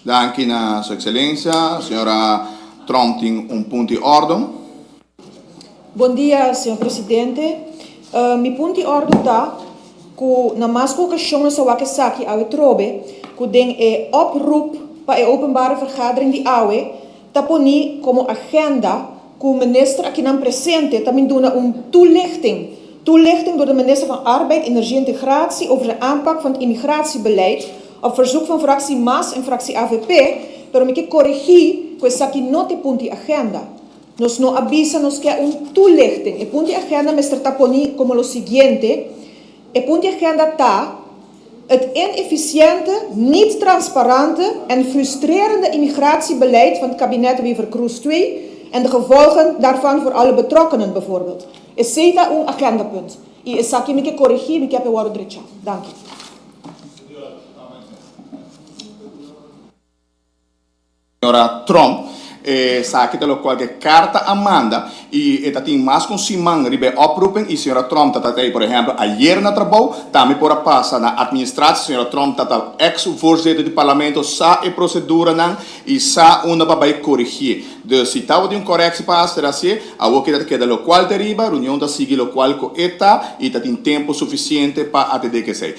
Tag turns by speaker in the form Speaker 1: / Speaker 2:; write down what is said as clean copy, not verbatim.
Speaker 1: Danke na Sua Excelência. Senhora Trump tem ponto de ordem.
Speaker 2: Bom dia, senhor presidente. Mi ponto de ordem está que na mais ocasião sa wakisaki awe trobe que den oproep para a openbare vergadering die awe taponi como agenda que o minister aqui não presente também dona toelichting door de minister van Arbeid, Energie en Integratie over de aanpak van het immigratiebeleid op verzoek van fractie MAS en fractie AVP, pero me que corrigir que essa aqui não tem ponto de agenda. Nos não avisa nos que toelichting. E ponto de agenda Mr. Taponi como o seguinte, e ponto de agenda está het inefficiënte, niet transparante en frustrerende immigratiebeleid van het kabinet Wever Kroes II en de gevolgen daarvan voor alle betrokkenen bijvoorbeeld. Is CETA een agendapunt. E essa aqui me que corrigir, me que é o direito. Dank u.
Speaker 1: Senhora Trump, sabe que qualquer carta amanda e tem mais com Simão ribe oproepen e senhora Trump tá aí, por exemplo, ayer na trabalho, também por passa na administração, senhora Trump tá ex-voorzitter do parlamento, sa e procedura não e sa uma para corrigir. Dus se tava de correção para ser assim, a o que queda lo qual deriva, reunião da sigue lo qual co eta e tá tem tempo suficiente para atender que sei.